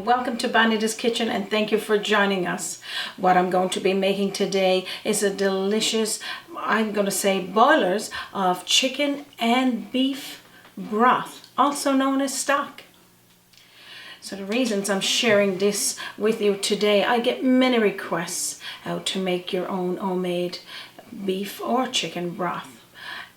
welcome to Bonita's Kitchen and thank you for joining us. What I'm going to be making today is a delicious, I'm going to say boilers of chicken and beef broth, also known as stock. So the reasons I'm sharing this with you today, I get many requests how to make your own homemade beef or chicken broth.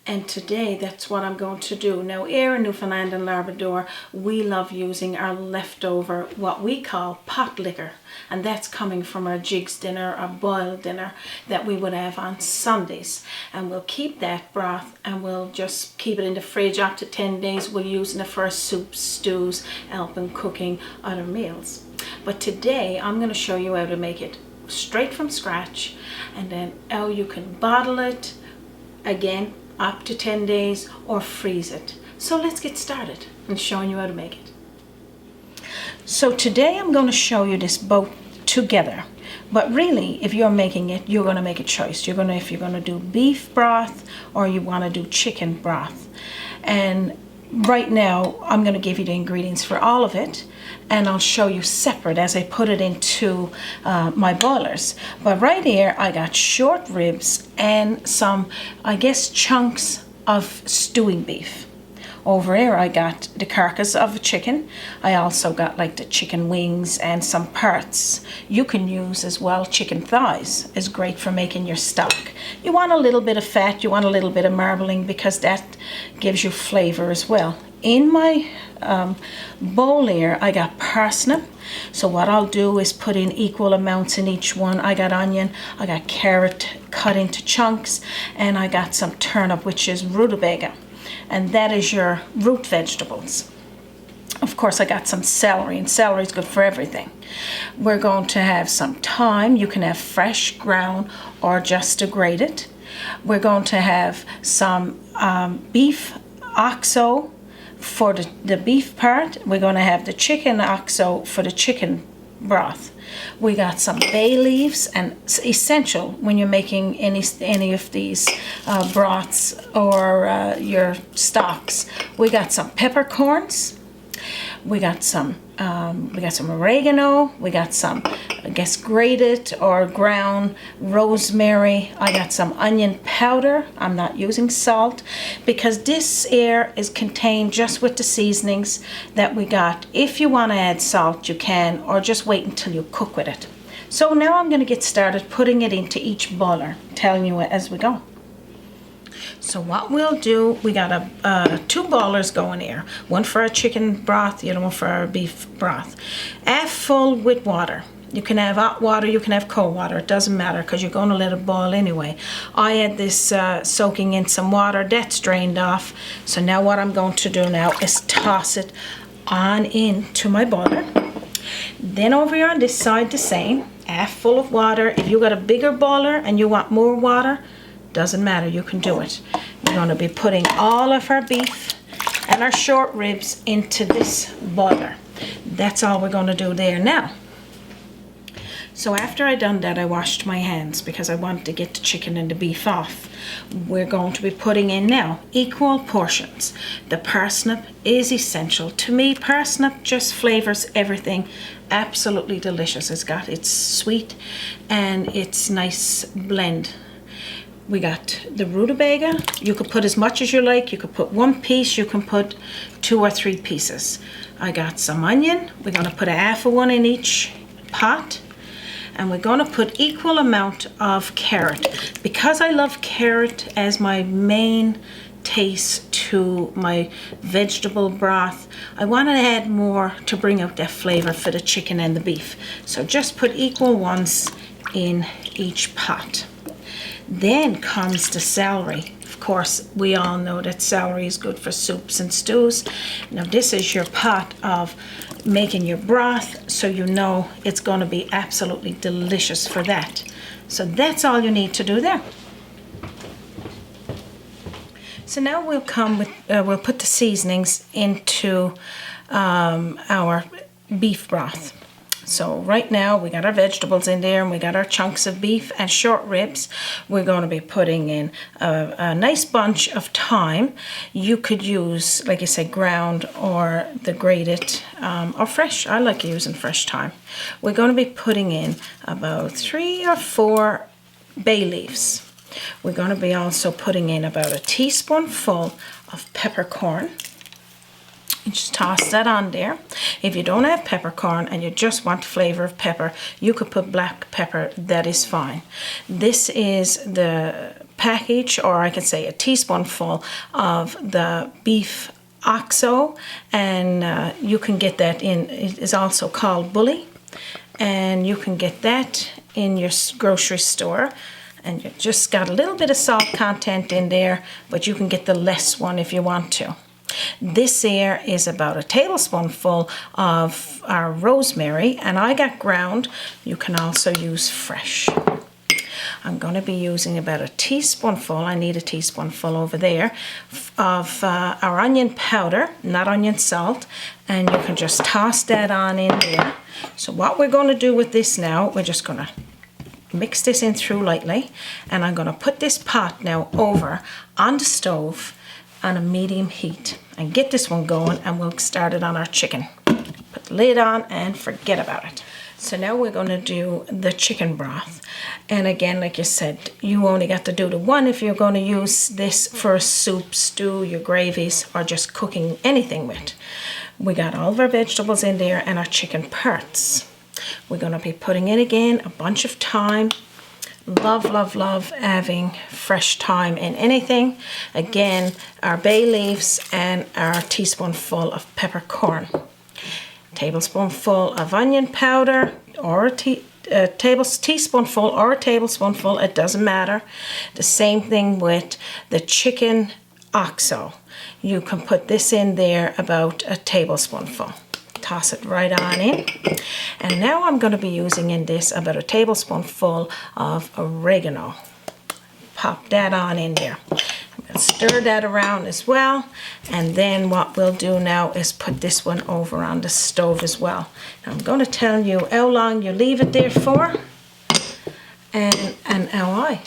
And today that's what I'm going to do. Now here in Newfoundland and Labrador, we love using our leftover, what we call pot liquor. And that's coming from our jigs dinner, our boiled dinner that we would have on Sundays. And we'll keep that broth and we'll just keep it in the fridge up to 10 days. We'll use it for soups, stews, helping cooking other meals. But today I'm going to show you how to make it straight from scratch and then how you can bottle it again up to 10 days or freeze it. So let's get started and showing you how to make it. So today I'm going to show you this both together, but really if you're making it, you're going to make a choice. If you're going to do beef broth or you want to do chicken broth. And right now I'm going to give you the ingredients for all of it and I'll show you separate as I put it into my boilers. But right here I got short ribs and some, I guess, chunks of stewing beef. Over here I got the carcass of a chicken. I also got like the chicken wings and some parts. You can use as well chicken thighs. It's great for making your stock. You want a little bit of fat, you want a little bit of marbling because that gives you flavor as well. In my bowl here I got parsnip. So what I'll do is put in equal amounts in each one. I got onion, I got carrot cut into chunks, and I got some turnip, which is rutabaga. And that is your root vegetables. Of course, I got some celery, and celery is good for everything. We're going to have some thyme. You can have fresh, ground, or just to grate it. We're going to have some beef oxo for the beef part. We're going to have the chicken oxo for the chicken broth. We got some bay leaves, and it's essential when you're making any of these broths or your stocks. We got some peppercorns. We got some oregano. We got some, I guess, grated or ground rosemary. I got some onion powder. I'm not using salt because this here is contained just with the seasonings that we got. If you want to add salt, you can, or just wait until you cook with it. So now I'm going to get started putting it into each boiler, telling you as we go. So what we'll do, we got two boilers going here. One for our chicken broth, the other one for our beef broth. Half full with water. You can have hot water, you can have cold water. It doesn't matter because you're going to let it boil anyway. I had this soaking in some water. That's drained off. So now what I'm going to do now is toss it on into my boiler. Then over here on this side the same. Half full of water. If you got a bigger boiler and you want more water, doesn't matter, you can do it. We're going to be putting all of our beef and our short ribs into this boiler. That's all we're going to do there now. So after I done that, I washed my hands because I wanted to get the chicken and the beef off. We're going to be putting in now equal portions. The parsnip is essential. To me, parsnip just flavors everything. Absolutely delicious. It's sweet and it's nice blend. We got the rutabaga. You could put as much as you like. You could put one piece. You can put 2 or 3 pieces. I got some onion. We're going to put a half of one in each pot. And we're going to put equal amount of carrot. Because I love carrot as my main taste to my vegetable broth, I want to add more to bring out that flavor for the chicken and the beef. So just put equal ones in each pot. Then comes the celery. Of course, we all know that celery is good for soups and stews. Now this is your pot of making your broth, so you know it's going to be absolutely delicious for that. So that's all you need to do there. So now we'll come with, we'll put the seasonings into our beef broth. So right now we got our vegetables in there and we got our chunks of beef and short ribs. We're going to be putting in a nice bunch of thyme. You could use, like I said, ground or the grated or fresh. I like using fresh thyme. We're going to be putting in about 3 or 4 bay leaves. We're going to be also putting in about a teaspoonful of peppercorn. You just toss that on there. If you don't have peppercorn and you just want flavor of pepper, you could put black pepper, that is fine. This is the package, or I could say a teaspoonful of the beef oxo, and you can get that in, it is also called bully, and you can get that in your grocery store. And you just got a little bit of salt content in there, but you can get the less one if you want to. This here is about a tablespoonful of our rosemary, and I got ground. You can also use fresh. I'm going to be using about a teaspoonful, I need a teaspoonful over there, of our onion powder, not onion salt, and you can just toss that on in there. So what we're going to do with this now, we're just going to mix this in through lightly, and I'm going to put this pot now over on the stove on a medium heat and get this one going, and we'll start it on our chicken. Put the lid on and forget about it. So now we're going to do the chicken broth, and again, like you said, you only got to do the one if you're going to use this for a soup, stew, your gravies, or just cooking anything with. We got all of our vegetables in there and our chicken parts. We're going to be putting in again a bunch of thyme. Love, love, love having fresh thyme in anything. Again, our bay leaves and our teaspoonful of peppercorn. Tablespoonful of onion powder, or a teaspoonful or a tablespoonful, it doesn't matter. The same thing with the chicken oxo. You can put this in there about a tablespoonful. Toss it right on in. And now I'm going to be using in this about a tablespoonful of oregano. Pop that on in there. I'm going to stir that around as well. And then what we'll do now is put this one over on the stove as well. Now I'm going to tell you how long you leave it there for and how I.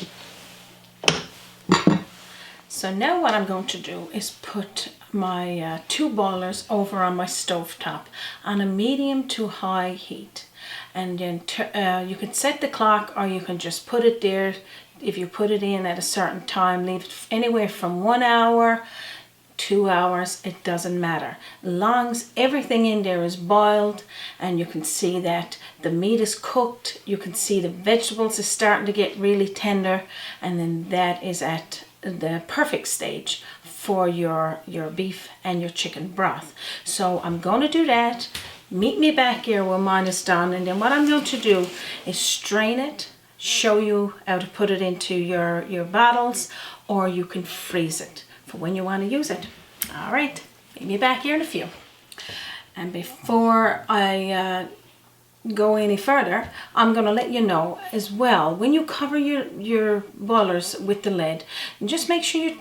So now what I'm going to do is put my 2 boilers over on my stove top on a medium to high heat, and then you can set the clock, or you can just put it there. If you put it in at a certain time, leave it anywhere from 1 hour, 2 hours, it doesn't matter. As long as everything in there is boiled and you can see that the meat is cooked, you can see the vegetables are starting to get really tender, and then that is at the perfect stage for your beef and your chicken broth. So I'm going to do that. Meet me back here when mine is done, and then what I'm going to do is strain it, show you how to put it into your bottles, or you can freeze it for when you want to use it. All right, meet me back here in a few. And before I go any further, I'm going to let you know as well, when you cover your boilers with the lid, just make sure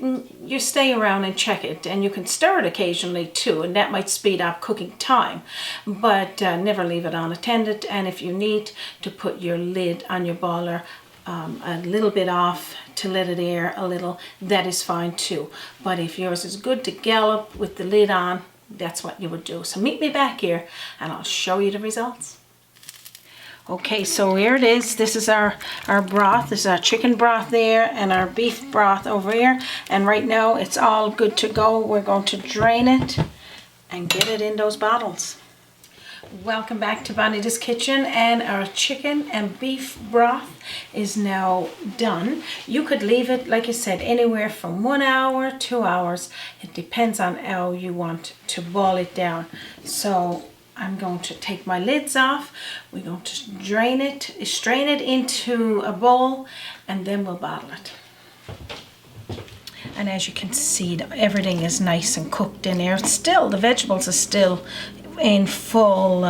you stay around and check it, and you can stir it occasionally too, and that might speed up cooking time, but never leave it unattended. And if you need to put your lid on your boiler a little bit off to let it air a little, that is fine too. But if yours is good to gallop with the lid on, that's what you would do. So meet me back here and I'll show you the results. Okay, so here it is. This is our broth. This is our chicken broth there and our beef broth over here. And right now it's all good to go. We're going to drain it and get it in those bottles. Welcome back to Bonita's Kitchen, and our chicken and beef broth is now done. You could leave it, like I said, anywhere from 1 hour, 2 hours. It depends on how you want to boil it down. So I'm going to take my lids off. We're going to strain it into a bowl, and then we'll bottle it. And as you can see, everything is nice and cooked in there. It's still, the vegetables are still in full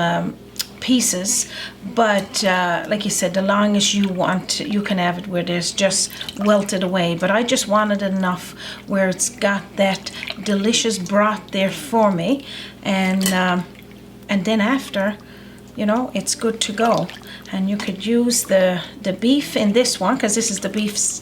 pieces, but like you said, the longest you want, you can have it where there's just welted away. But I just wanted enough where it's got that delicious broth there for me, and then after you know, it's good to go. And you could use the beef in this one, because this is the beef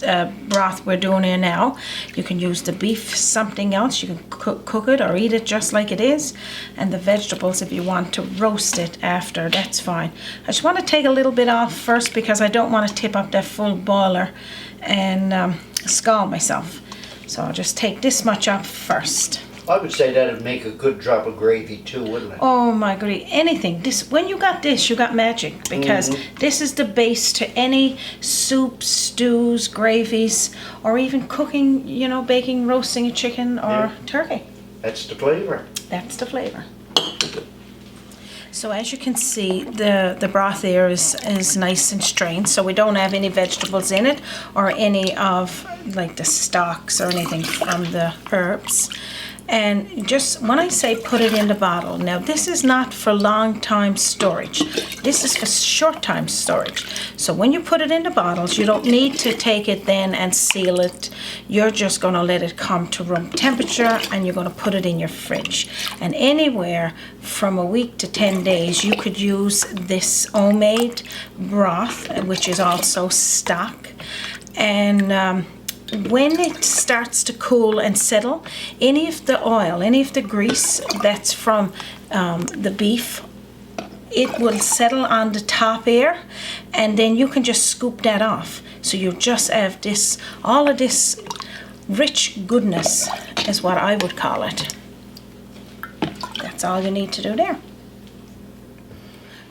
broth we're doing here now. You can use the beef something else. You can cook it or eat it just like it is. And the vegetables, if you want to roast it after, that's fine. I just want to take a little bit off first because I don't want to tip up that full boiler and scald myself. So I'll just take this much off first. I would say that'd make a good drop of gravy too, wouldn't it? Oh my goodness, anything. This, when you got this, you got magic, because this is the base to any soups, stews, gravies, or even cooking, you know, baking, roasting a chicken or turkey. That's the flavor. That's the flavor. So as you can see, the broth there is nice and strained, so we don't have any vegetables in it or any of like the stalks or anything from the herbs. And just when I say put it in the bottle, now this is not for long time storage. This is for short time storage. So when you put it in the bottles, you don't need to take it then and seal it. You're just going to let it come to room temperature, and you're going to put it in your fridge. And anywhere from a week to 10 days, you could use this homemade broth, which is also stock. And when it starts to cool and settle, any of the oil, any of the grease that's from the beef, it will settle on the top here, and then you can just scoop that off. So you just have this, all of this rich goodness is what I would call it. That's all you need to do there.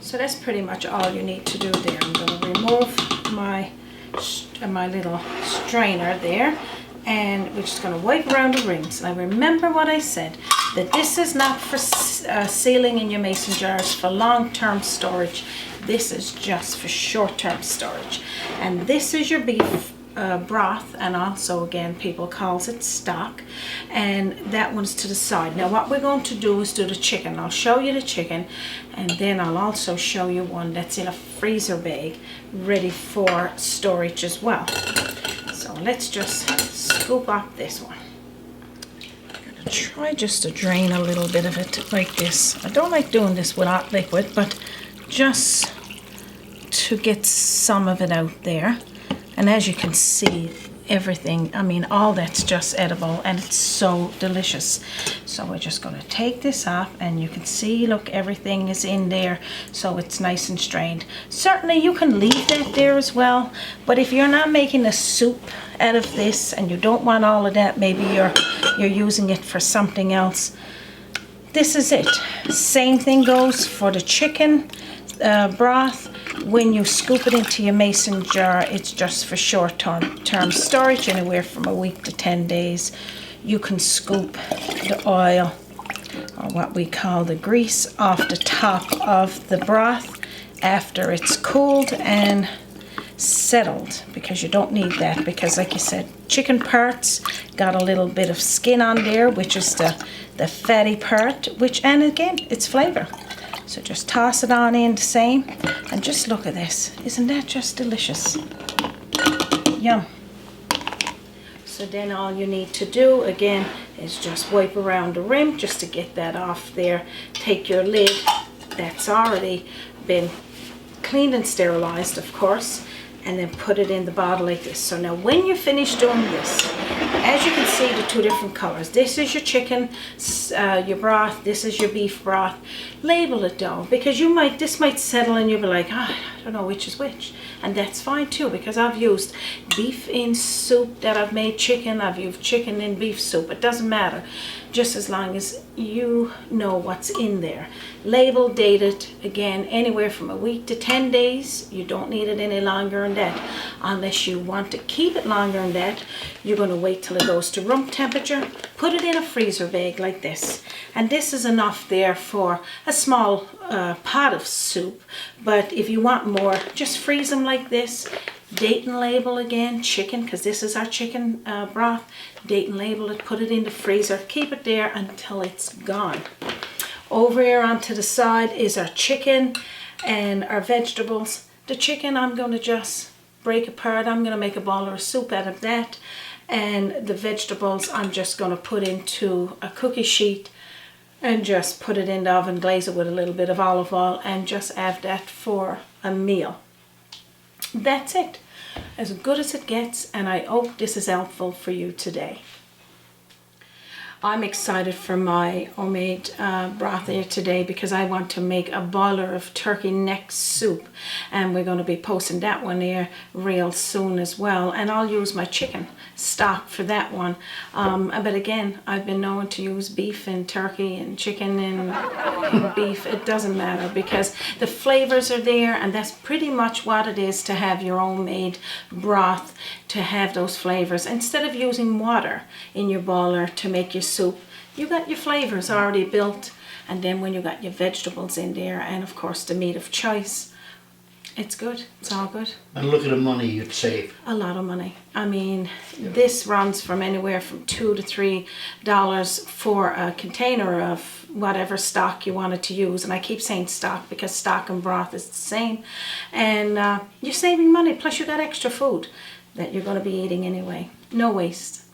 So that's pretty much all you need to do there. I'm going to remove my little strainer there, and we're just going to wipe around the rings. And I remember what I said, that this is not for sealing in your mason jars for long-term storage. This is just for short-term storage. And this is your beef broth, and also again people calls it stock, and that one's to the side. Now what we're going to do is do the chicken. I'll show you the chicken, and then I'll also show you one that's in a freezer bag ready for storage as well. So let's just scoop up this one. I'm going to try just to drain a little bit of it like this. I don't like doing this with hot liquid, but just to get some of it out there. And as you can see, everything, I mean, all that's just edible, and it's so delicious. So we're just going to take this off, and you can see, look, everything is in there, so it's nice and strained. Certainly you can leave that there as well, but if you're not making a soup out of this and you don't want all of that, maybe you're using it for something else, this is it. Same thing goes for the chicken broth. When you scoop it into your mason jar, it's just for short-term storage, anywhere from a week to 10 days. You can scoop the oil, or what we call the grease, off the top of the broth after it's cooled and settled, because you don't need that, because like you said, chicken parts got a little bit of skin on there, which is the fatty part, which, and again, it's flavor. So just toss it on in the same, and just look at this. Isn't that just delicious? Yum. So then all you need to do, again, is just wipe around the rim just to get that off there. Take your lid that's already been cleaned and sterilized, of course, and then put it in the bottle like this. So now when you finish doing this, as you can see, the two different colors. This is your chicken, your broth. This is your beef broth. Label it though, because this might settle and you'll be like, I don't know which is which. And that's fine too, because I've used beef in soup that I've made chicken. I've used chicken in beef soup. It doesn't matter, just as long as you know what's in there. Label, date it, again, anywhere from a week to 10 days. You don't need it any longer than that. Unless you want to keep it longer than that, you're going to wait till it goes to room temperature. Put it in a freezer bag like this. And this is enough there for a small pot of soup. But if you want more, just freeze them like this. Date and label again, chicken, because this is our chicken broth. Date and label it, put it in the freezer, keep it there until it's gone. Over here onto the side is our chicken and our vegetables. The chicken I'm going to just break apart. I'm going to make a bowl of soup out of that. And the vegetables I'm just going to put into a cookie sheet and just put it in the oven, glaze it with a little bit of olive oil, and just have that for a meal. That's it. As good as it gets, and I hope this is helpful for you today. I'm excited for my homemade broth here today because I want to make a boiler of turkey neck soup, and we're going to be posting that one here real soon as well, and I'll use my chicken stock for that one. But again, I've been known to use beef and turkey and chicken and beef. It doesn't matter because the flavors are there, and that's pretty much what it is to have your homemade broth, to have those flavors. Instead of using water in your boiler to make your soup, you got your flavors already built, and then when you got your vegetables in there and of course the meat of choice, it's good. It's all good. And look at the money you'd save. A lot of money. I mean, this runs from anywhere from $2 to $3 for a container of whatever stock you wanted to use. And I keep saying stock because stock and broth is the same. And you're saving money, plus you got extra food that you're going to be eating anyway. No waste.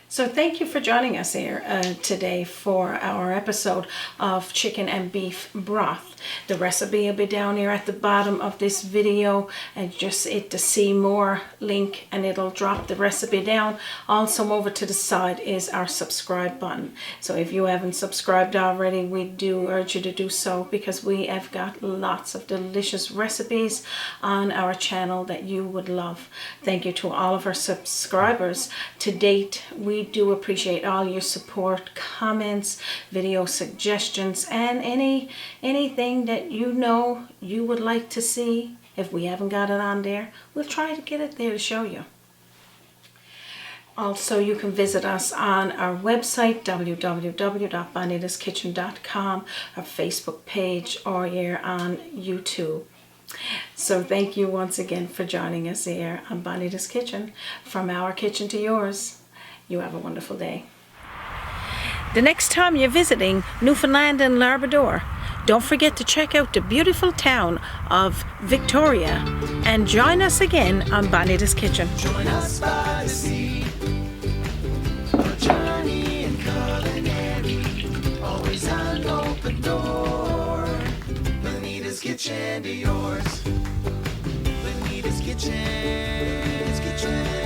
So thank you for joining us here today for our episode of chicken and beef broth. The recipe will be down here at the bottom of this video, and just hit the see more link and it'll drop the recipe down. Also over to the side is our subscribe button. So if you haven't subscribed already, we do urge you to do so because we have got lots of delicious recipes on our channel that you would love. Thank you to all of our subscribers to date. We do appreciate all your support, comments, video suggestions, and anything that you know you would like to see. If we haven't got it on there, we'll try to get it there to show you. Also, you can visit us on our website, www.bonitaskitchen.com, our Facebook page, or here on YouTube. So thank you once again for joining us here on Bonita's Kitchen. From our kitchen to yours. You have a wonderful day. The next time you're visiting Newfoundland and Labrador, don't forget to check out the beautiful town of Victoria and join us again on Bonita's Kitchen. Join us by the sea, a journey in culinary, always an open door. Bonita's Kitchen to yours. Bonita's Kitchen.